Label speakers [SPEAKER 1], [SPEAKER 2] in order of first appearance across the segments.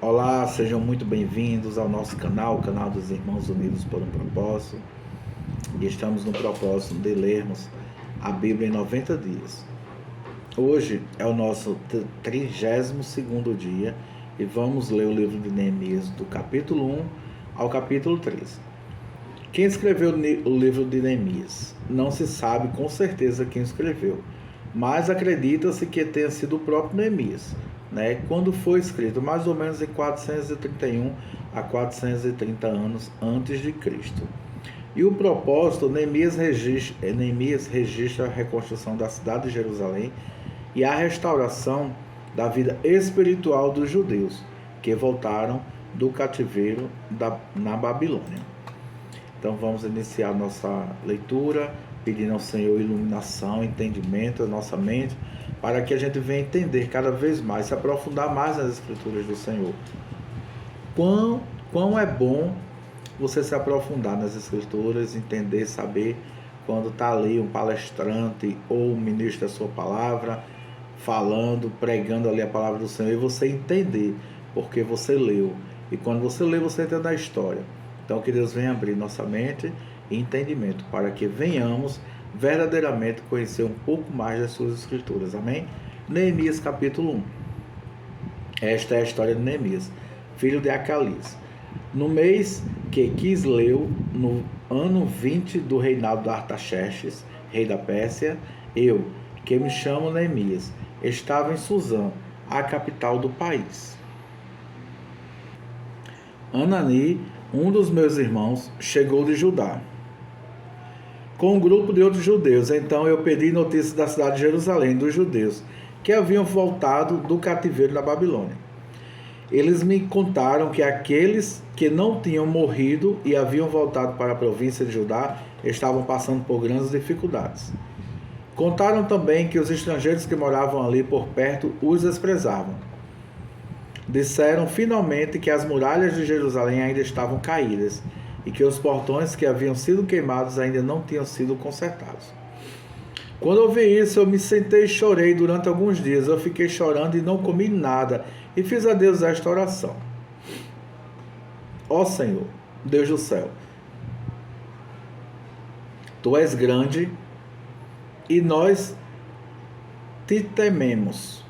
[SPEAKER 1] Olá, sejam muito bem-vindos ao nosso canal, o canal dos Irmãos Unidos por um Propósito. E estamos no propósito de lermos a Bíblia em 90 dias. Hoje é o nosso 32º dia e vamos ler o livro de Neemias do capítulo 1 ao capítulo 3. Quem escreveu o livro de Neemias? Não se sabe com certeza quem escreveu, mas acredita-se que tenha sido o próprio Neemias, quando foi escrito mais ou menos em 431 a 430 anos antes de Cristo. E o propósito, Neemias registra a reconstrução da cidade de Jerusalém e a restauração da vida espiritual dos judeus que voltaram do cativeiro na Babilônia. Então vamos iniciar nossa leitura, pedindo ao Senhor iluminação, entendimento da nossa mente, para que a gente venha entender cada vez mais, se aprofundar mais nas Escrituras do Senhor. Quão é bom você se aprofundar nas Escrituras, entender, saber quando está ali um palestrante ou um ministro da sua palavra, falando, pregando ali a palavra do Senhor, e você entender, porque você leu. E quando você lê, você entende a história. Então que Deus venha abrir nossa mente e entendimento, para que venhamos verdadeiramente conhecer um pouco mais das suas Escrituras. Amém? Neemias capítulo 1. Esta é a história de Neemias, filho de Acalias. No mês que Quisleu, no ano 20 do reinado de Artaxerxes, rei da Pérsia, eu, que me chamo Neemias, estava em Suzã, a capital do país. Anani, um dos meus irmãos, chegou de Judá, com um grupo de outros judeus. Então eu pedi notícias da cidade de Jerusalém, dos judeus, que haviam voltado do cativeiro da Babilônia. Eles me contaram que aqueles que não tinham morrido e haviam voltado para a província de Judá estavam passando por grandes dificuldades. Contaram também que os estrangeiros que moravam ali por perto os desprezavam. Disseram finalmente que as muralhas de Jerusalém ainda estavam caídas e que os portões que haviam sido queimados ainda não tinham sido consertados. Quando ouvi isso, eu me sentei e chorei durante alguns dias. Eu fiquei chorando e não comi nada e fiz a Deus esta oração: Ó Senhor, Deus do céu, Tu és grande e nós te tememos.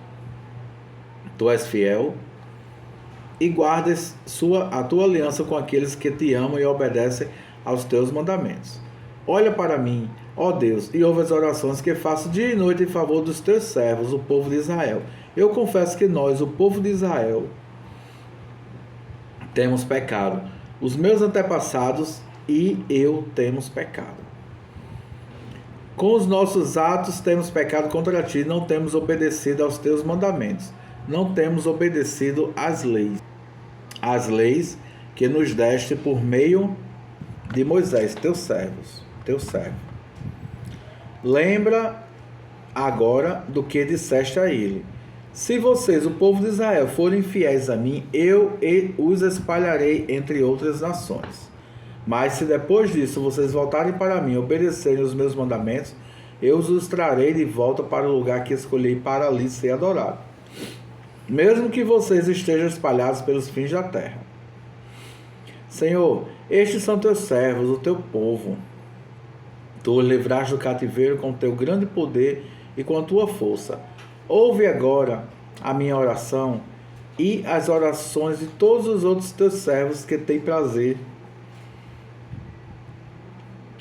[SPEAKER 1] Tu és fiel e guardas a tua aliança com aqueles que te amam e obedecem aos teus mandamentos. Olha para mim, ó Deus, e ouve as orações que faço dia e noite em favor dos teus servos, o povo de Israel. Eu confesso que nós, o povo de Israel, temos pecado. Os meus antepassados e eu temos pecado. Com os nossos atos temos pecado contra ti, não temos obedecido aos teus mandamentos, não temos obedecido às leis que nos deste por meio de Moisés, teu servo. Lembra agora do que disseste a ele: se vocês, o povo de Israel, forem fiéis a mim, eu os espalharei entre outras nações. Mas se depois disso vocês voltarem para mim e obedecerem os meus mandamentos, eu os trarei de volta para o lugar que escolhi para ali ser adorado, mesmo que vocês estejam espalhados pelos fins da terra. Senhor, estes são teus servos, o teu povo. Tu os livraste do cativeiro com o teu grande poder e com a tua força. Ouve agora a minha oração e as orações de todos os outros teus servos que têm prazer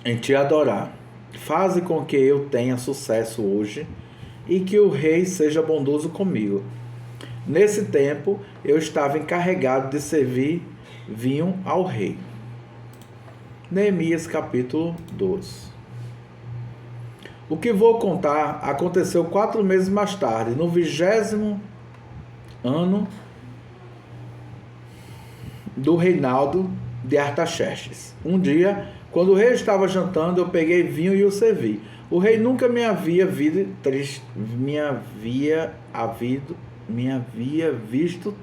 [SPEAKER 1] em te adorar. Faze com que eu tenha sucesso hoje e que o rei seja bondoso comigo. Nesse tempo, eu estava encarregado de servir vinho ao rei. Neemias capítulo 2. O que vou contar aconteceu 4 meses mais tarde, no 20º ano do reinado de Artaxerxes. Um dia, quando o rei estava jantando, eu peguei vinho e o servi. O rei nunca me havia visto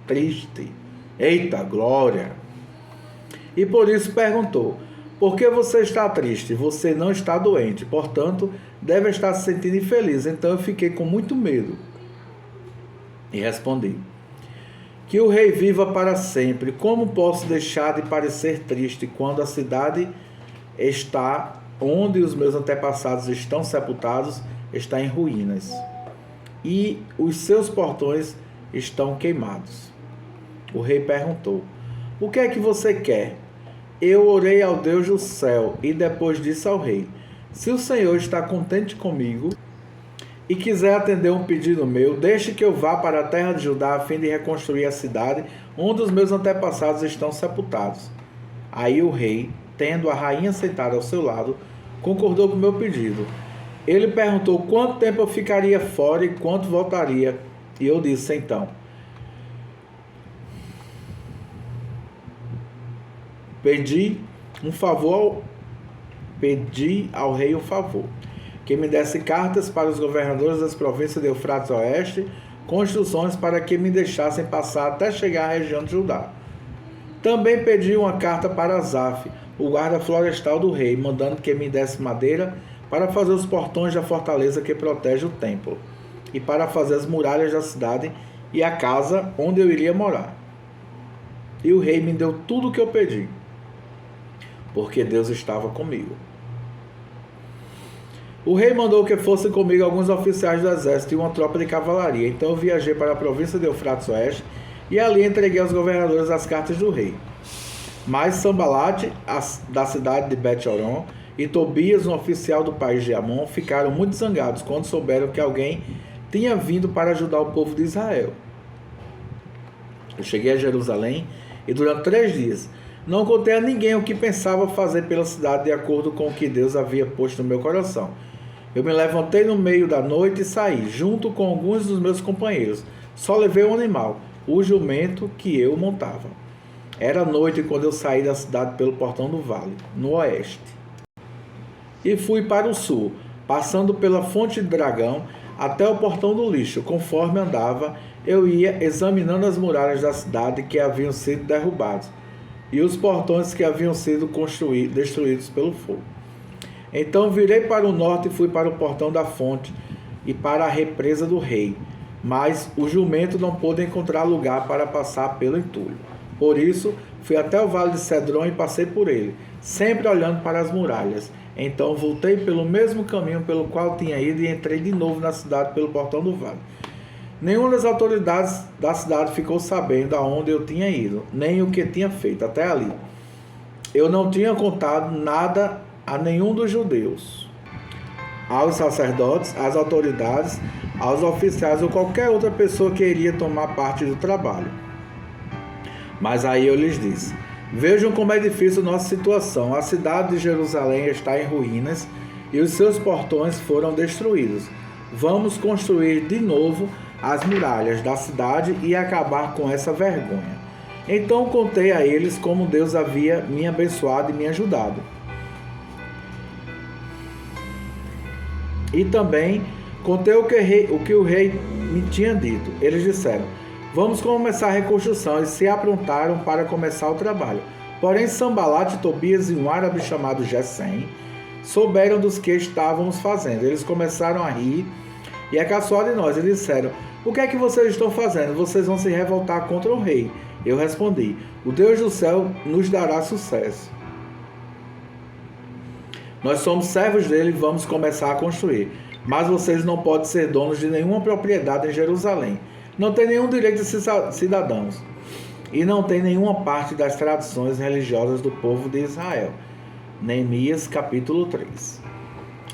[SPEAKER 1] triste. Eita glória! E por isso perguntou: por que você está triste? Você não está doente, portanto, deve estar se sentindo infeliz. Então eu fiquei com muito medo e respondi: Que o rei viva para sempre. Como posso deixar de parecer triste quando a cidade está onde os meus antepassados estão sepultados, está em ruínas, e os seus portões estão queimados? O rei perguntou: o que é que você quer? Eu orei ao Deus do céu e depois disse ao rei: se o Senhor está contente comigo e quiser atender um pedido meu, deixe que eu vá para a terra de Judá a fim de reconstruir a cidade onde os meus antepassados estão sepultados. Aí o rei, tendo a rainha sentada ao seu lado, concordou com o meu pedido. Ele perguntou quanto tempo eu ficaria fora e quanto voltaria. E eu disse então: Pedi ao rei um favor, que me desse cartas para os governadores das províncias de Eufrates Oeste, com instruções para que me deixassem passar até chegar à região de Judá. Também pedi uma carta para Asaf, o guarda florestal do rei, mandando que me desse madeira para fazer os portões da fortaleza que protege o templo, e para fazer as muralhas da cidade e a casa onde eu iria morar. E o rei me deu tudo o que eu pedi, porque Deus estava comigo. O rei mandou que fossem comigo alguns oficiais do exército e uma tropa de cavalaria. Então eu viajei para a província de Eufrates Oeste e ali entreguei aos governadores as cartas do rei. Mas Sambalate, da cidade de Bet-Horon, e Tobias, um oficial do país de Amon, ficaram muito zangados quando souberam que alguém tinha vindo para ajudar o povo de Israel. Eu cheguei a Jerusalém e durante 3 dias não contei a ninguém o que pensava fazer pela cidade de acordo com o que Deus havia posto no meu coração. Eu me levantei no meio da noite e saí, junto com alguns dos meus companheiros. Só levei um animal, o jumento que eu montava. Era noite quando eu saí da cidade pelo portão do vale, no oeste, e fui para o sul, passando pela fonte de dragão até o portão do lixo. Conforme andava, eu ia examinando as muralhas da cidade que haviam sido derrubadas e os portões que haviam sido destruídos pelo fogo. Então virei para o norte e fui para o portão da fonte e para a represa do rei, mas o jumento não pôde encontrar lugar para passar pelo entulho. Por isso, fui até o vale de Cedron e passei por ele, sempre olhando para as muralhas. Então voltei pelo mesmo caminho pelo qual tinha ido e entrei de novo na cidade pelo portão do vale. Nenhuma das autoridades da cidade ficou sabendo aonde eu tinha ido, nem o que tinha feito até ali. Eu não tinha contado nada a nenhum dos judeus, aos sacerdotes, às autoridades, aos oficiais ou qualquer outra pessoa que iria tomar parte do trabalho. Mas aí eu lhes disse: vejam como é difícil nossa situação. A cidade de Jerusalém está em ruínas e os seus portões foram destruídos. Vamos construir de novo as muralhas da cidade e acabar com essa vergonha. Então contei a eles como Deus havia me abençoado e me ajudado. E também contei o que o rei me tinha dito. Eles disseram: vamos começar a reconstrução, e se aprontaram para começar o trabalho. Porém, Sambalate, Tobias e um árabe chamado Gesem souberam dos que estávamos fazendo. Eles começaram a rir e a caçoar de nós. Eles disseram: o que é que vocês estão fazendo? Vocês vão se revoltar contra o rei. Eu respondi: o Deus do céu nos dará sucesso. Nós somos servos dele e vamos começar a construir. Mas vocês não podem ser donos de nenhuma propriedade em Jerusalém. Não tem nenhum direito de cidadãos. E não tem nenhuma parte das tradições religiosas do povo de Israel. Neemias capítulo 3.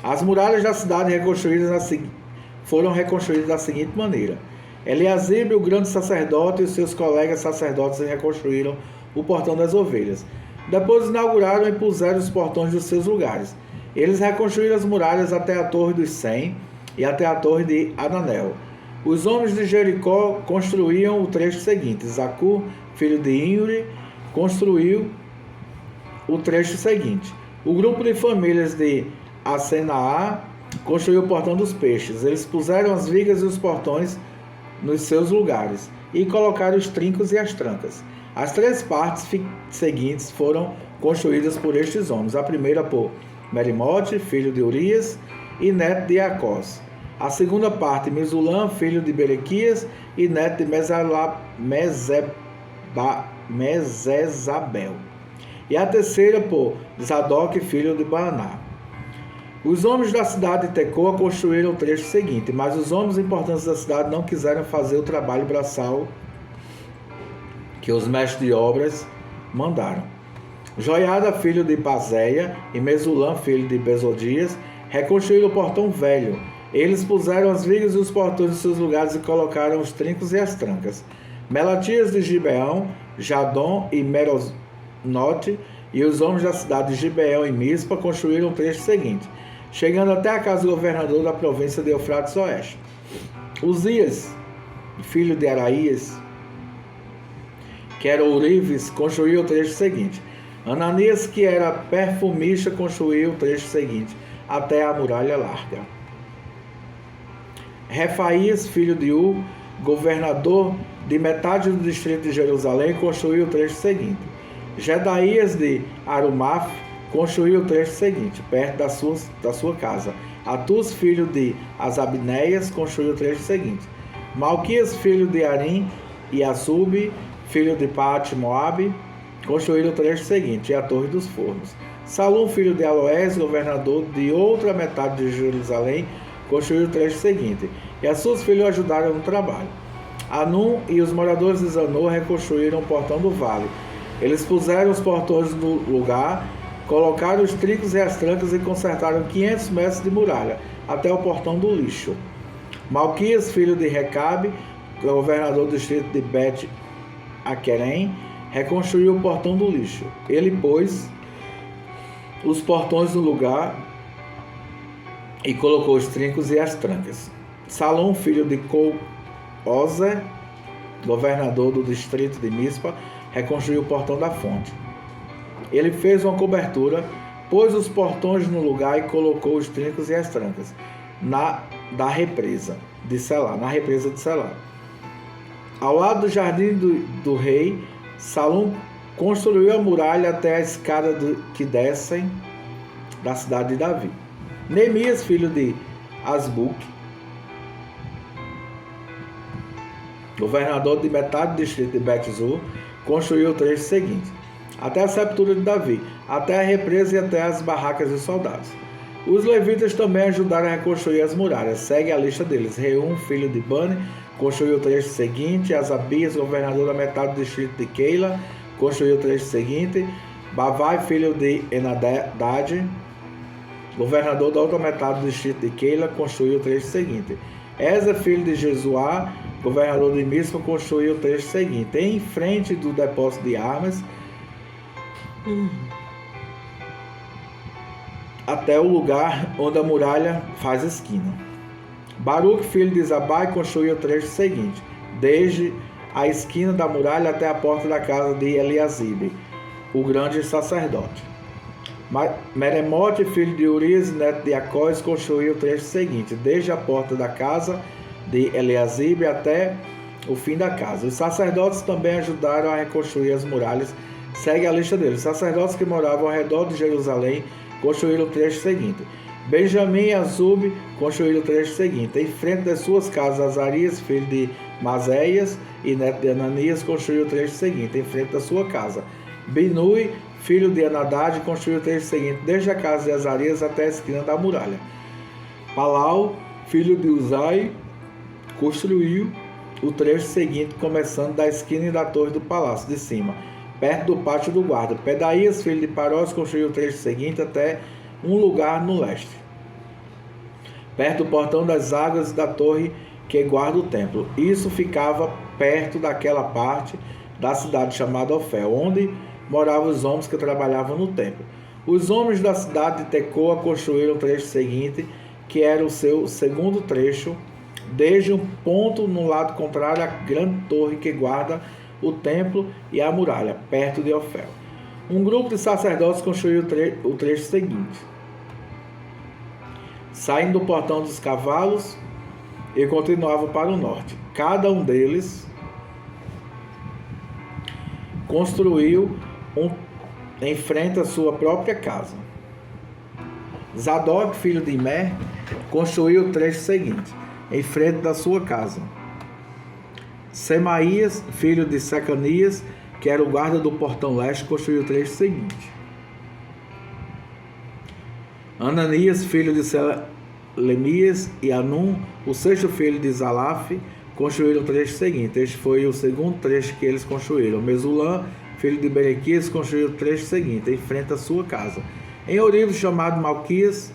[SPEAKER 1] As muralhas da cidade foram reconstruídas da seguinte maneira: Eliasibe, o grande sacerdote, e os seus colegas sacerdotes reconstruíram o portão das ovelhas. Depois inauguraram e puseram os portões dos seus lugares. Eles reconstruíram as muralhas até a Torre dos 100 e até a Torre de Ananel. Os homens de Jericó construíam o trecho seguinte. Zacur, filho de Inri, construiu o trecho seguinte. O grupo de famílias de Asenaá construiu o portão dos peixes. Eles puseram as vigas e os portões nos seus lugares e colocaram os trincos e as trancas. As 3 partes seguintes foram construídas por estes homens. A primeira por Merimote, filho de Urias e neto de Acós. A segunda parte, Mesulam, filho de Berequias e neto de Mesezabel. E a terceira por Zadok, filho de Baaná. Os homens da cidade de Tecoa construíram o trecho seguinte, mas os homens importantes da cidade não quiseram fazer o trabalho braçal que os mestres de obras mandaram. Joiada, filho de Pazéia, e Mesulam, filho de Bezodias, reconstruíram o portão velho. Eles puseram as vigas e os portões em seus lugares e colocaram os trincos e as trancas. Melatias de Gibeão, Jadom e Meronote, e os homens da cidade de Gibeão e Mispa construíram o trecho seguinte, chegando até a casa do governador da província de Eufrates Oeste. Uzias, filho de Araías, que era ourives, construiu o trecho seguinte. Ananias, que era perfumista, construiu o trecho seguinte, até a muralha larga. Refaías, filho de U, governador de metade do distrito de Jerusalém, construiu o trecho seguinte. Gedaías de Arumaf construiu o trecho seguinte, perto da sua casa. Atus, filho de Asabneias, construiu o trecho seguinte. Malquias, filho de Arim, e Assub, filho de Pat-Moabe, construíram o trecho seguinte, e a Torre dos Fornos. Salum, filho de Aloés, governador de outra metade de Jerusalém, construiu o trecho seguinte, e as suas filhas ajudaram no trabalho. Anum e os moradores de Zanor reconstruíram o portão do vale. Eles puseram os portões no lugar, colocaram os trincos e as trancas e consertaram 500 metros de muralha, até o portão do lixo. Malquias, filho de Recabe, governador do distrito de Bet-Aquerem, reconstruiu o portão do lixo. Ele pôs os portões no lugar e colocou os trincos e as trancas. Salom, filho de Col-Ozer, governador do distrito de Mispa, reconstruiu o portão da fonte. Ele fez uma cobertura, pôs os portões no lugar e colocou os trincos e as trancas na represa de Selá. Ao lado do jardim do rei, Salom construiu a muralha até a escada que descem da cidade de Davi. Neemias, filho de Asbuc, governador de metade do distrito de Bet-Zur, construiu o trecho seguinte, até a sepultura de Davi, até a represa e até as barracas dos soldados. Os levitas também ajudaram a reconstruir as muralhas. Segue a lista deles. Reum, filho de Bani, construiu o trecho seguinte. Asabias, governador da metade do distrito de Keila, construiu o trecho seguinte. Bavai, filho de Enadad, governador da outra metade do distrito de Keila, construiu o trecho seguinte. Eza, filho de Jesuá, governador de Mispa, construiu o trecho seguinte. Em frente do depósito de armas, até o lugar onde a muralha faz esquina. Baruque, filho de Zabai, construiu o trecho seguinte, desde a esquina da muralha até a porta da casa de Eliasibe, o grande sacerdote. Meremote, filho de Urias, neto de Acós, construiu o trecho seguinte, desde a porta da casa de Eliasibe até o fim da casa. Os sacerdotes também ajudaram a reconstruir as muralhas. Segue a lista deles. Os sacerdotes que moravam ao redor de Jerusalém construíram o trecho seguinte. Benjamim e Azub construíram o trecho seguinte. Em frente das suas casas, Azarias, filho de Mazéias e neto de Ananias, construiu o trecho seguinte. Em frente da sua casa. Binui, filho de Anadad, construiu o trecho seguinte, desde a casa de Azarias até a esquina da muralha. Palau, filho de Uzai, construiu o trecho seguinte, começando da esquina da torre do palácio de cima, perto do pátio do guarda. Pedaías, filho de Parós, construiu o trecho seguinte até um lugar no leste, perto do portão das águas da torre que guarda o templo. Isso ficava perto daquela parte da cidade chamada Ofel, onde moravam os homens que trabalhavam no templo. Os homens da cidade de Tecoa construíram o trecho seguinte, que era o seu segundo trecho, desde um ponto no lado contrário à grande torre que guarda o templo e a muralha, perto de Ofel. Um grupo de sacerdotes construiu o trecho seguinte, saindo do portão dos cavalos e continuava para o norte. Cada um deles construiu em frente à sua própria casa. Zadok, filho de Imer, construiu o trecho seguinte, em frente da sua casa. Semaías, filho de Secanias, que era o guarda do portão leste, construiu o trecho seguinte. Ananias, filho de Selemias, e Anum, o sexto filho de Zalaf, construíram o trecho seguinte. Este foi o segundo trecho que eles construíram. Mesulã, filho de Berequias, construiu o trecho seguinte, em frente à sua casa. Em ourives chamado Malquias,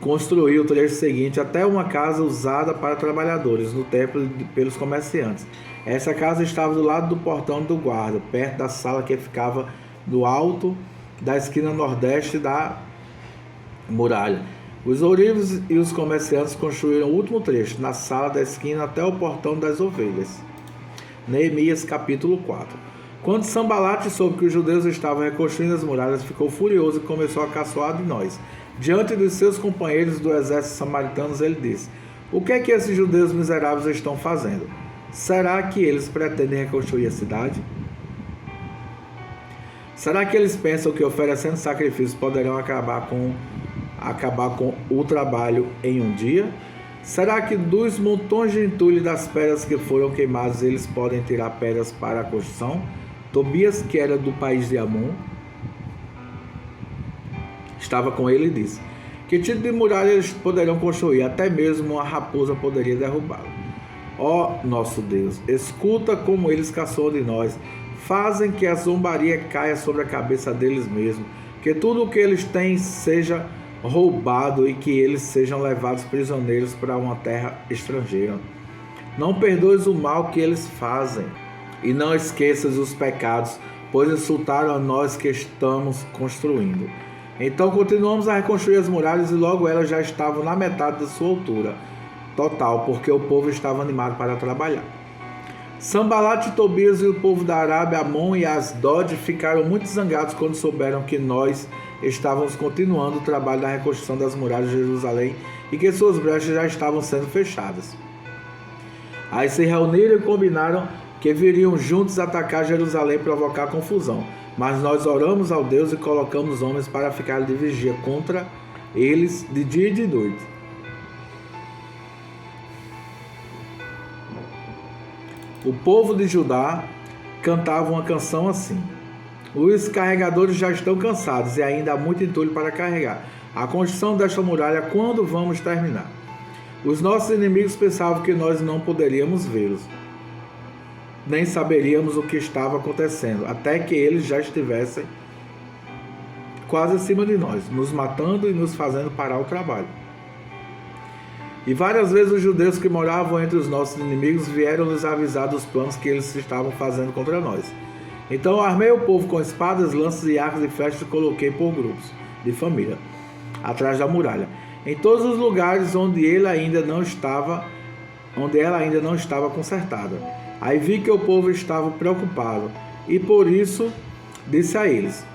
[SPEAKER 1] construiu o trecho seguinte até uma casa usada para trabalhadores no templo pelos comerciantes. Essa casa estava do lado do portão do guarda, perto da sala que ficava do alto da esquina nordeste da muralha. Os ourives e os comerciantes construíram o último trecho, na sala da esquina até o portão das ovelhas. Neemias capítulo 4. Quando Sambalate soube que os judeus estavam reconstruindo as muralhas, ficou furioso e começou a caçoar de nós. Diante dos seus companheiros do exército samaritanos, ele disse: o que é que esses judeus miseráveis estão fazendo? Será que eles pretendem reconstruir a cidade? Será que eles pensam que oferecendo sacrifícios poderão acabar com o trabalho em um dia? Será que dos montões de entulho das pedras que foram queimadas eles podem tirar pedras para a construção? Tobias, que era do país de Amon, estava com ele e disse: que tipo de muralha eles poderão construir? Até mesmo uma raposa poderia derrubá-lo. Ó nosso Deus, escuta como eles caçam de nós, fazem que a zombaria caia sobre a cabeça deles mesmos, que tudo o que eles têm seja roubado e que eles sejam levados prisioneiros para uma terra estrangeira. Não perdoes o mal que eles fazem e não esqueças os pecados, pois insultaram a nós que estamos construindo. Então continuamos a reconstruir as muralhas e logo elas já estavam na metade da sua altura total, porque o povo estava animado para trabalhar. Sambalate, Tobias e o povo da Arábia, Amon e Asdod ficaram muito zangados quando souberam que nós estávamos continuando o trabalho da reconstrução das muralhas de Jerusalém e que suas brechas já estavam sendo fechadas. Aí se reuniram e combinaram que viriam juntos atacar Jerusalém e provocar confusão. Mas nós oramos ao Deus e colocamos homens para ficar de vigia contra eles de dia e de noite. O povo de Judá cantava uma canção assim: os carregadores já estão cansados e ainda há muito entulho para carregar. A construção desta muralha, quando vamos terminar? Os nossos inimigos pensavam que nós não poderíamos vê-los, nem saberíamos o que estava acontecendo, até que eles já estivessem quase acima de nós, nos matando e nos fazendo parar o trabalho. E várias vezes os judeus que moravam entre os nossos inimigos vieram nos avisar dos planos que eles estavam fazendo contra nós. Então armei o povo com espadas, lanças e arcos e flechas e coloquei por grupos de família atrás da muralha, em todos os lugares onde ela ainda não estava consertada. Aí vi que o povo estava preocupado e por isso disse a eles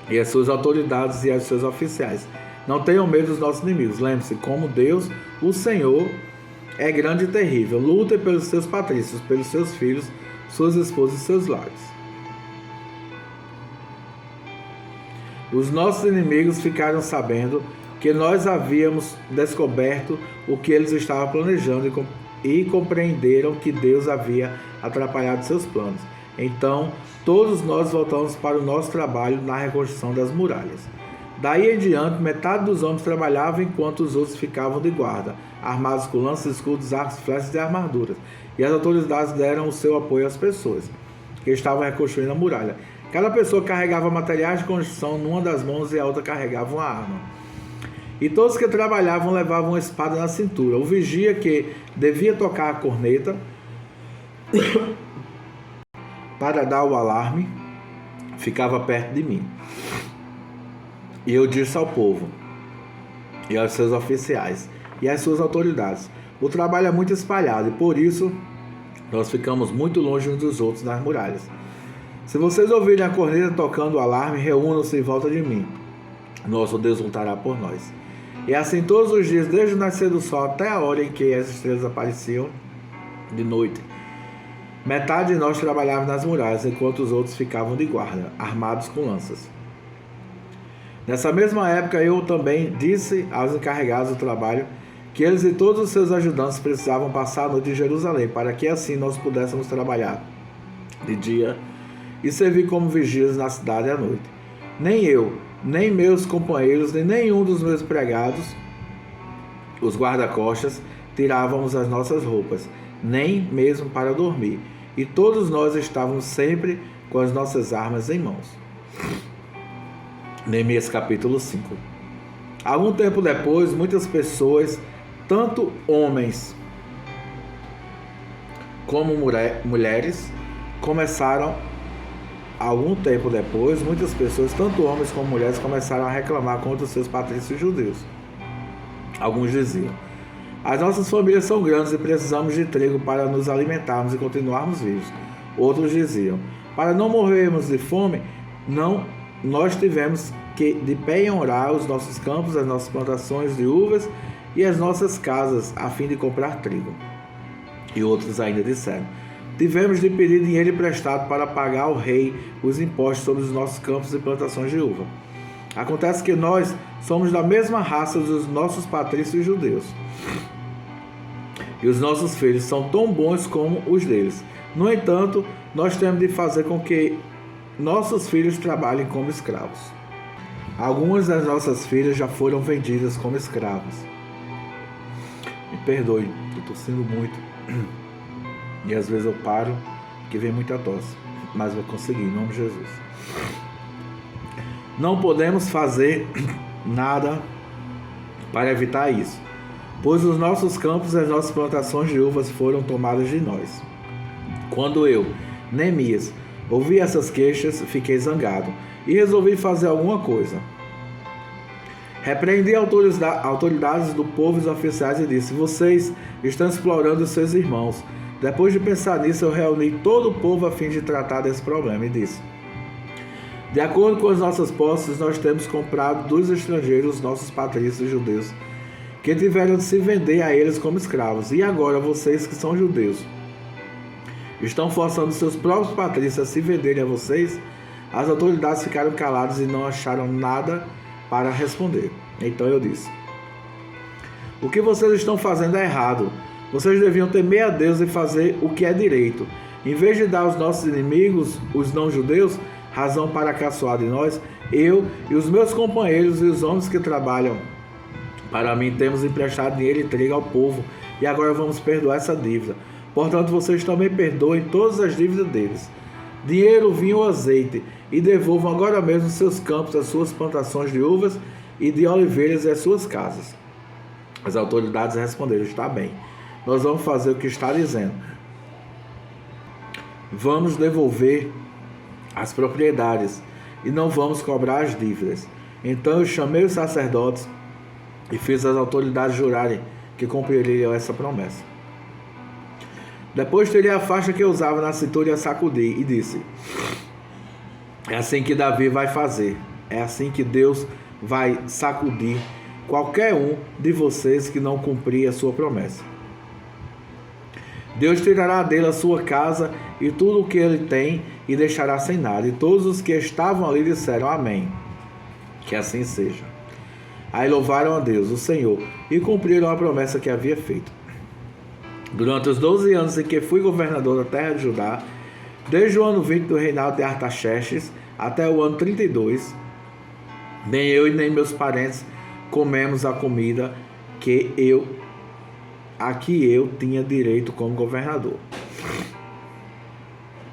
[SPEAKER 1] e às suas autoridades e aos seus oficiais: não tenham medo dos nossos inimigos. Lembre-se como Deus, o Senhor, é grande e terrível. Lutem pelos seus patrícios, pelos seus filhos, suas esposas e seus lares. Os nossos inimigos ficaram sabendo que nós havíamos descoberto o que eles estavam planejando e compreenderam que Deus havia atrapalhado seus planos. Então, todos nós voltamos para o nosso trabalho na reconstrução das muralhas. Daí em diante, metade dos homens trabalhava enquanto os outros ficavam de guarda, armados com lanças, escudos, arcos, flechas e armaduras. E as autoridades deram o seu apoio às pessoas que estavam reconstruindo a muralha. Cada pessoa carregava materiais de construção numa das mãos e a outra carregava uma arma. E todos que trabalhavam levavam uma espada na cintura. O vigia, que devia tocar a corneta para dar o alarme, ficava perto de mim. E eu disse ao povo e aos seus oficiais e às suas autoridades: o trabalho é muito espalhado e por isso nós ficamos muito longe uns dos outros nas muralhas. Se vocês ouvirem a corneta tocando o alarme, reúnam-se em volta de mim. Nosso Deus lutará por nós. E assim todos os dias, desde o nascer do sol até a hora em que as estrelas apareciam de noite. Metade de nós trabalhava nas muralhas, enquanto os outros ficavam de guarda, armados com lanças. Nessa mesma época, eu também disse aos encarregados do trabalho que eles e todos os seus ajudantes precisavam passar a noite em Jerusalém, para que assim nós pudéssemos trabalhar de dia e servir como vigias na cidade à noite. Nem eu, nem meus companheiros, nem nenhum dos meus empregados, os guarda-costas, tirávamos as nossas roupas, nem mesmo para dormir, e todos nós estávamos sempre com as nossas armas em mãos. Neemias capítulo 5. Algum tempo depois, muitas pessoas, tanto homens como mulheres, começaram a reclamar contra os seus patrícios judeus. Alguns diziam: as nossas famílias são grandes e precisamos de trigo para nos alimentarmos e continuarmos vivos. Outros diziam: para não morrermos de fome, nós tivemos que de penhorar os nossos campos, as nossas plantações de uvas e as nossas casas, a fim de comprar trigo. E outros ainda disseram: tivemos de pedir dinheiro emprestado para pagar ao rei os impostos sobre os nossos campos e plantações de uva. Acontece que nós somos da mesma raça dos nossos patrícios judeus, e os nossos filhos são tão bons como os deles. No entanto, nós temos de fazer com que nossos filhos trabalhem como escravos. Algumas das nossas filhas já foram vendidas como escravos. Me perdoe, eu estou tossindo muito. E às vezes eu paro, que vem muita tosse. Mas vou conseguir, em nome de Jesus. Não podemos fazer nada para evitar isso, pois os nossos campos e as nossas plantações de uvas foram tomadas de nós. Quando eu, Neemias, ouvi essas queixas, fiquei zangado e resolvi fazer alguma coisa. Repreendi autoridades do povo e os oficiais e disse: vocês estão explorando os seus irmãos. Depois de pensar nisso, eu reuni todo o povo a fim de tratar desse problema e disse: de acordo com as nossas posses, nós temos comprado dos estrangeiros os nossos patrícios judeus, que tiveram de se vender a eles como escravos. E agora vocês que são judeus estão forçando seus próprios patrícios a se venderem a vocês? As autoridades ficaram caladas e não acharam nada para responder. Então eu disse: o que vocês estão fazendo é errado. Vocês deviam temer a Deus e fazer o que é direito. Em vez de dar aos nossos inimigos, os não-judeus, razão para caçoar de nós, eu e os meus companheiros e os homens que trabalham para mim temos emprestado dinheiro e trigo ao povo, e agora vamos perdoar essa dívida. Portanto, vocês também perdoem todas as dívidas deles, dinheiro, vinho ou azeite, e devolvam agora mesmo seus campos, as suas plantações de uvas e de oliveiras e as suas casas. As autoridades responderam: está bem, nós vamos fazer o que está dizendo. Vamos devolver as propriedades e não vamos cobrar as dívidas. Então eu chamei os sacerdotes e fiz as autoridades jurarem que cumpririam essa promessa. Depois tirei a faixa que eu usava na cintura e a sacudi e disse: é assim que Davi vai fazer. É assim que Deus vai sacudir qualquer um de vocês que não cumprir a sua promessa. Deus tirará dele a sua casa e tudo o que ele tem e deixará sem nada. E todos os que estavam ali disseram: amém. Que assim seja. Aí louvaram a Deus, o Senhor, e cumpriram a promessa que havia feito. Durante os 12 anos em que fui governador da terra de Judá, desde o ano 20 do reinado de Artaxerxes até o ano 32, nem eu e nem meus parentes comemos a comida a que eu tinha direito como governador.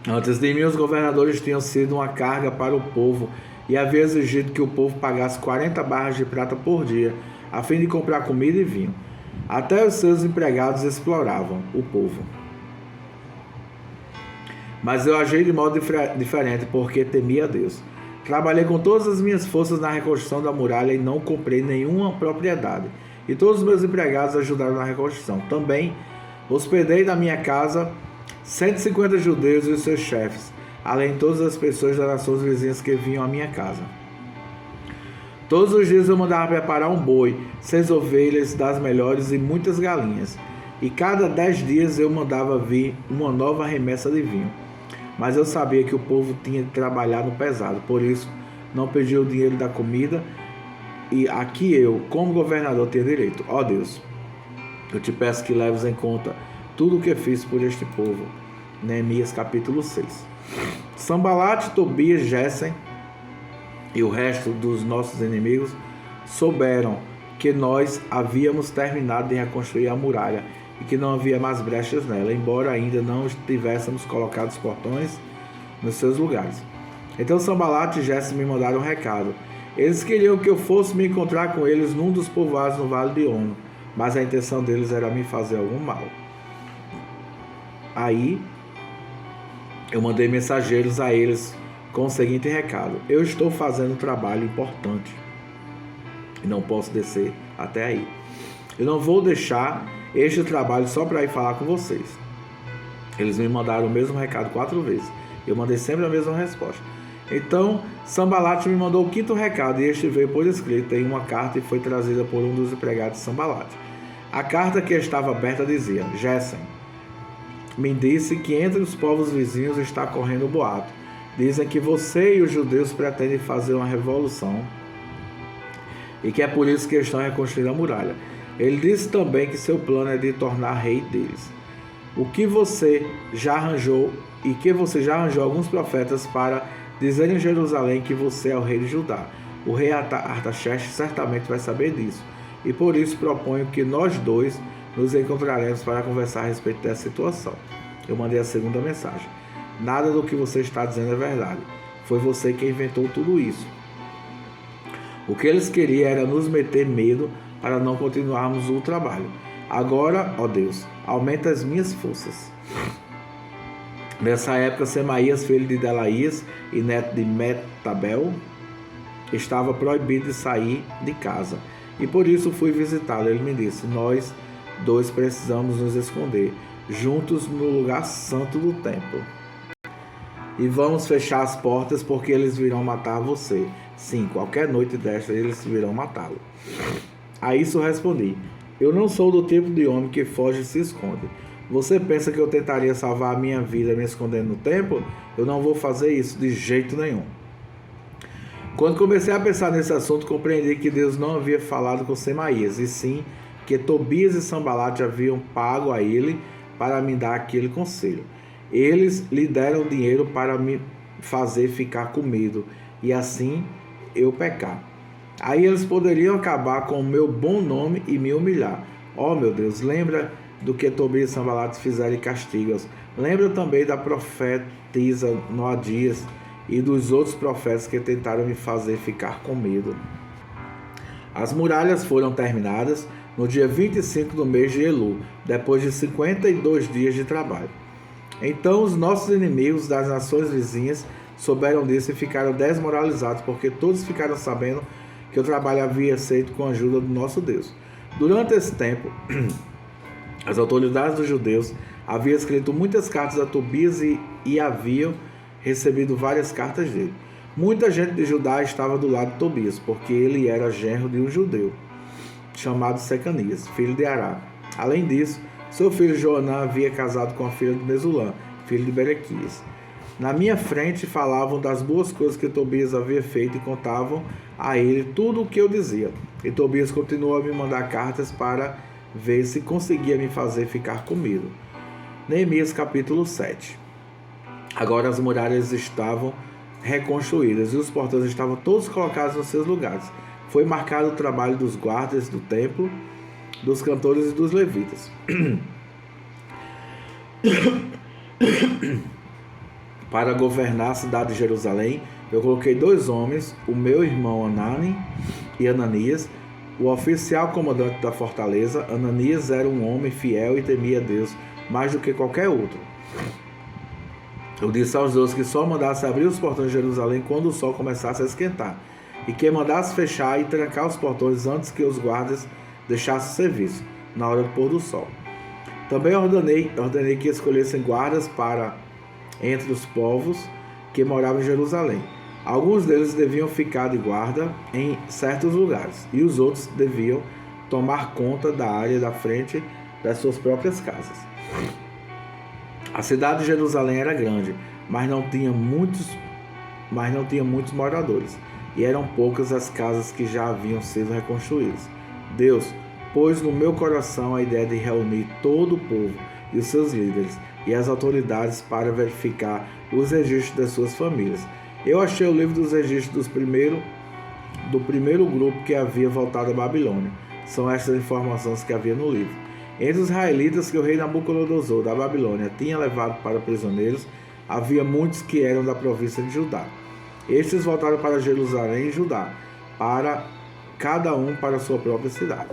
[SPEAKER 1] Antes de mim, os governadores tinham sido uma carga para o povo e havia exigido que o povo pagasse 40 barras de prata por dia, a fim de comprar comida e vinho. Até os seus empregados exploravam o povo. Mas eu agi de modo diferente, porque temia a Deus. Trabalhei com todas as minhas forças na reconstrução da muralha e não comprei nenhuma propriedade. E todos os meus empregados ajudaram na reconstrução. Também hospedei na minha casa 150 judeus e os seus chefes, além de todas as pessoas das nações vizinhas que vinham à minha casa. Todos os dias eu mandava preparar um boi, 6 ovelhas das melhores e muitas galinhas. e cada 10 dias eu mandava vir uma nova remessa de vinho. Mas eu sabia que o povo tinha de trabalhar no pesado, por isso não pedi o dinheiro da comida, e aqui eu, como governador, tenho direito. Ó Deus, eu te peço que leves em conta tudo o que fiz por este povo. Neemias capítulo 6. Sambalate, Tobias, Gessem e o resto dos nossos inimigos souberam que nós havíamos terminado de reconstruir a muralha e que não havia mais brechas nela, embora ainda não tivéssemos colocado os portões nos seus lugares. Então Sambalate e Gessem me mandaram um recado. Eles queriam que eu fosse me encontrar com eles num dos povoados no Vale de Ono, mas a intenção deles era me fazer algum mal. Aí eu mandei mensageiros a eles com o seguinte recado: eu estou fazendo um trabalho importante e não posso descer até aí. Eu não vou deixar este trabalho só para ir falar com vocês. Eles me mandaram o mesmo recado 4 vezes. Eu mandei sempre a mesma resposta. Então Sambalate me mandou o 5º recado, e este veio por escrito em uma carta e foi trazida por um dos empregados de Sambalate. A carta, que estava aberta, dizia: Gessem me disse que entre os povos vizinhos está correndo boato. Dizem que você e os judeus pretendem fazer uma revolução e que é por isso que estão reconstruindo a muralha. Ele disse também que seu plano é de tornar rei deles. Que você já arranjou alguns profetas para dizer em Jerusalém que você é o rei de Judá. O rei Artaxerxes certamente vai saber disso, e por isso proponho que nós dois nos encontraremos para conversar a respeito dessa situação. Eu mandei a segunda mensagem. Nada do que você está dizendo é verdade. Foi você quem inventou tudo isso. O que eles queriam era nos meter medo para não continuarmos o trabalho. Agora, ó Deus, aumenta as minhas forças. Nessa época, Semaías, filho de Delaías e neto de Metabel, estava proibido de sair de casa, e por isso fui visitá-lo. Ele me disse: nós dois precisamos nos esconder juntos no lugar santo do templo, e vamos fechar as portas, porque eles virão matar você. Sim, qualquer noite desta eles virão matá-lo. A isso respondi: eu não sou do tipo de homem que foge e se esconde. Você pensa que eu tentaria salvar a minha vida me escondendo no templo? Eu não vou fazer isso de jeito nenhum. Quando comecei a pensar nesse assunto, compreendi que Deus não havia falado com Semaías, e sim que Tobias e Sambalate haviam pago a ele para me dar aquele conselho. Eles lhe deram dinheiro para me fazer ficar com medo e assim eu pecar. Aí eles poderiam acabar com o meu bom nome e me humilhar. Oh meu Deus, lembra do que Tobias e Sambalate fizeram e castiga-os. Lembra também da profetisa Noadias e dos outros profetas que tentaram me fazer ficar com medo. As muralhas foram terminadas no dia 25 do mês de Elu, depois de 52 dias de trabalho. Então os nossos inimigos das nações vizinhas souberam disso e ficaram desmoralizados, porque todos ficaram sabendo que o trabalho havia sido com a ajuda do nosso Deus. Durante esse tempo, as autoridades dos judeus haviam escrito muitas cartas a Tobias e haviam recebido várias cartas dele. Muita gente de Judá estava do lado de Tobias, porque ele era genro de um judeu chamado Secanias, filho de Ará. Além disso, seu filho Joanã havia casado com a filha de Mesulã, filho de Berequias. Na minha frente falavam das boas coisas que Tobias havia feito e contavam a ele tudo o que eu dizia. E Tobias continuou a me mandar cartas para ver se conseguia me fazer ficar com medo. Neemias capítulo 7. Agora as muralhas estavam reconstruídas e os portões estavam todos colocados nos seus lugares. Foi marcado o trabalho dos guardas do templo, dos cantores e dos levitas. Para governar a cidade de Jerusalém, eu coloquei 2 homens, o meu irmão Anani e Ananias, o oficial comandante da fortaleza. Ananias era um homem fiel e temia Deus mais do que qualquer outro. Eu disse aos 2 que só mandasse abrir os portões de Jerusalém quando o sol começasse a esquentar, e que mandasse fechar e trancar os portões antes que os guardas deixassem o serviço, na hora do pôr do sol. Também ordenei que escolhessem guardas para entre os povos que moravam em Jerusalém. Alguns deles deviam ficar de guarda em certos lugares, e os outros deviam tomar conta da área da frente das suas próprias casas. A cidade de Jerusalém era grande, mas não tinha muitos moradores, e eram poucas as casas que já haviam sido reconstruídas. Deus pôs no meu coração a ideia de reunir todo o povo e os seus líderes e as autoridades para verificar os registros das suas famílias. Eu achei o livro dos registros do primeiro grupo que havia voltado à Babilônia. São estas informações que havia no livro. Entre os israelitas que o rei Nabucodonosor da Babilônia tinha levado para prisioneiros, havia muitos que eram da província de Judá. Estes voltaram para Jerusalém e Judá, para cada um para sua própria cidade.